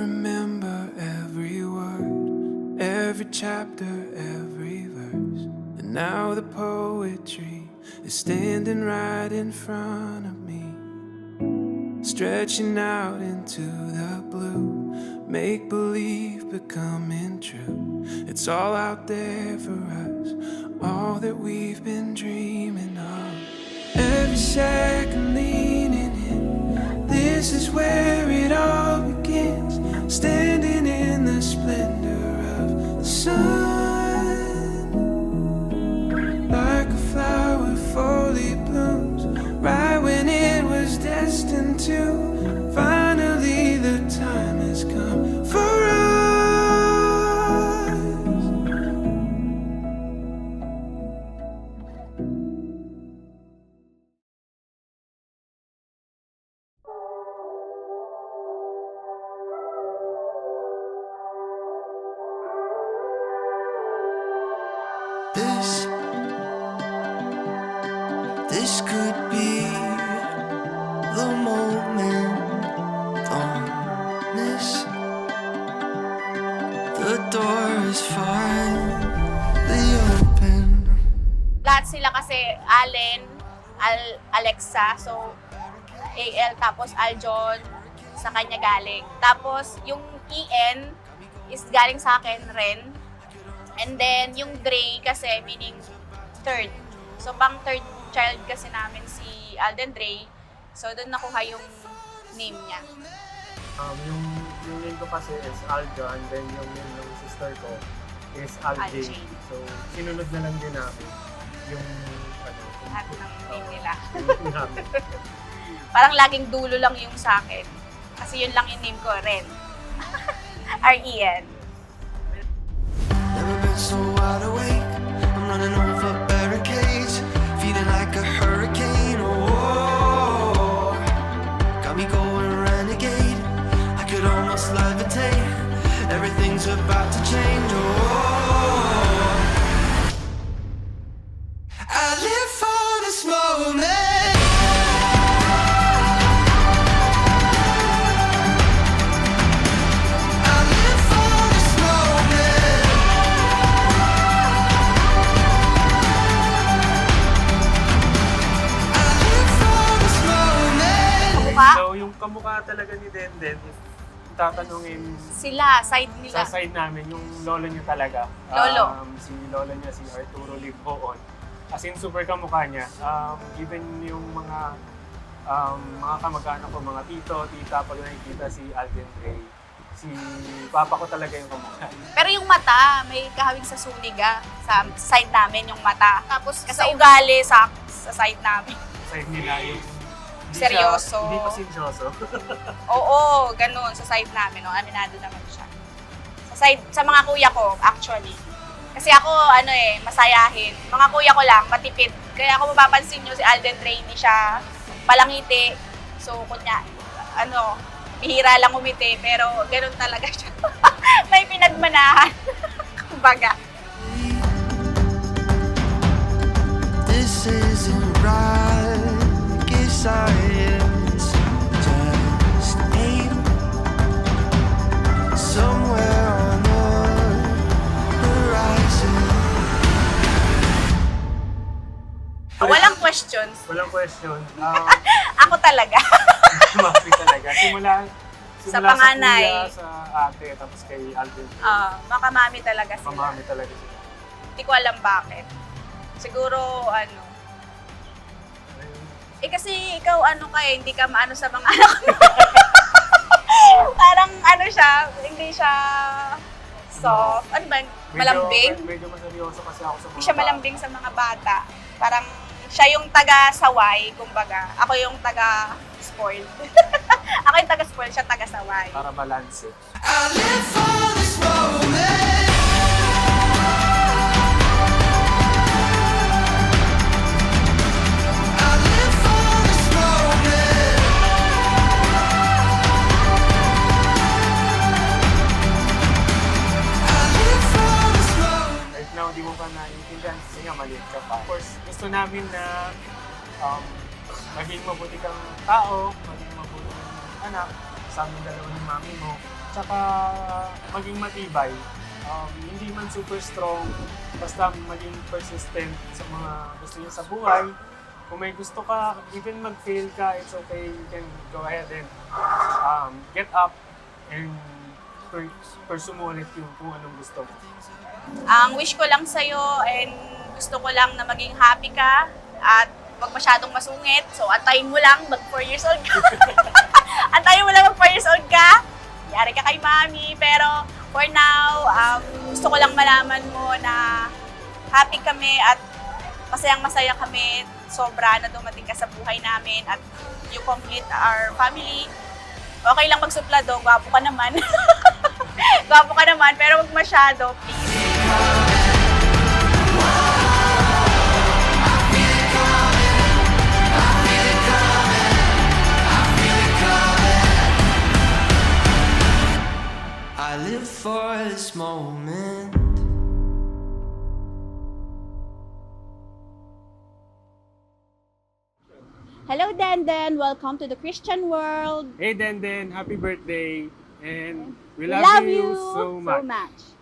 remember every word, every chapter, every verse. And now the poetry is standing right in front of me, stretching out into the blue, make believe becoming true. It's all out there for us, all that we've been dreaming of. Every second leaning in, this is where it all begins. Standing in the splendor of the sun, like a flower fully blooms, right when it was destined to. Finally the time has come for us. This could be the moment on this. The door is finally open. Lahat sila kasi Allen, Alexa, so AL, tapos Aljon, sa kanya galing. Tapos yung EN is galing sa akin, Ren. And then yung Dre kasi meaning third. So pang third child kasi namin si Alden Dre. So doon nakuha yung name niya. Yung name ko kasi is Aljo, and then yung name ng sister ko is Aljane. So sinunod na lang din namin yung Lahat ng name nila. namin. Parang laging dulo lang yung sa akin. Kasi yun lang yung name ko, Ren. R-E-N. Never been so wide awake. I'm running over barricades, feeling like a hurricane. Oh, got me going renegade. I could almost levitate. Everything's about to change. Oh, I live for this moment. So yung kamukha talaga ni Denden, if tatanungin Sila, side nila. sa side namin, yung lolo niya talaga. Lolo. Si lolo niya, si Arturo Libhoon. As in, super kamukha niya. Even yung mga kamag-anak ko, mga tito, tita, pag nakikita si Alden Ray, si papa ko talaga yung kamukha. Pero yung mata, may kahawig sa suliga. Sa side namin yung mata. Tapos kasi ugali sa side namin. Side nila yung Seryoso. Hindi pa seryoso. Oo, ganun. Sa side namin, no? Aminado naman siya. Sa mga kuya ko, actually. Kasi ako, masayahin. Mga kuya ko lang, matipid. Kaya kung mapapansin nyo, si Alden Ray, hindi siya palangiti. So, bihira lang umiti. Pero, ganun talaga siya. May pinagmanahan. Kumbaga. This isn't right. Science, just aim somewhere on the horizon. Walang questions. Walang question. Ako talaga. Mapi talaga. Simula Sa panganay. kuya, sa ate, tapos kay Alden. Makamami talaga sila. Mamami talaga sila. Hindi ko alam bakit. Siguro, kasi ikaw hindi ka maano sa mga anak mo. Parang siya, hindi siya soft. Ano ba? Malambing? Medyo maseryoso kasi ako sa mga Hindi siya malambing sa mga bata. Parang siya yung taga-saway, kumbaga. Ako yung taga-spoiled. Ako yung taga-spoiled, siya taga-saway. para balance. I live for this moment. Now, di mo pa naiintindihan kasi nga maliit ka pa. Of course, gusto namin na maging mabuti kang tao, maging mabuti kang anak, sa amin dalawa ng mami mo. tsaka maging matibay. Hindi man super strong, basta maging persistent sa mga gusto niyo sa buhay. Kung may gusto ka, even mag-fail ka, it's okay. You can go ahead and get up and pursue mo ulit yung kung anong gusto mo. Ang wish ko lang sa'yo and gusto ko lang na maging happy ka at wag masyadong masungit. So, antayin mo lang mag 4 years old ka. Antayin mo lang mag 4 years old ka. Yari ka kay mami. Pero for now, gusto ko lang malaman mo na happy kami at masayang-masaya kami. Sobra na dumating ka sa buhay namin at you complete our family. Okay lang magsuplado, gwapo ka naman. Gwapo ka naman, pero wag masyado, please. I live for this moment. Hello, Denden. Welcome to the Christian world. Hey Denden, happy birthday! And we We love you so much. much.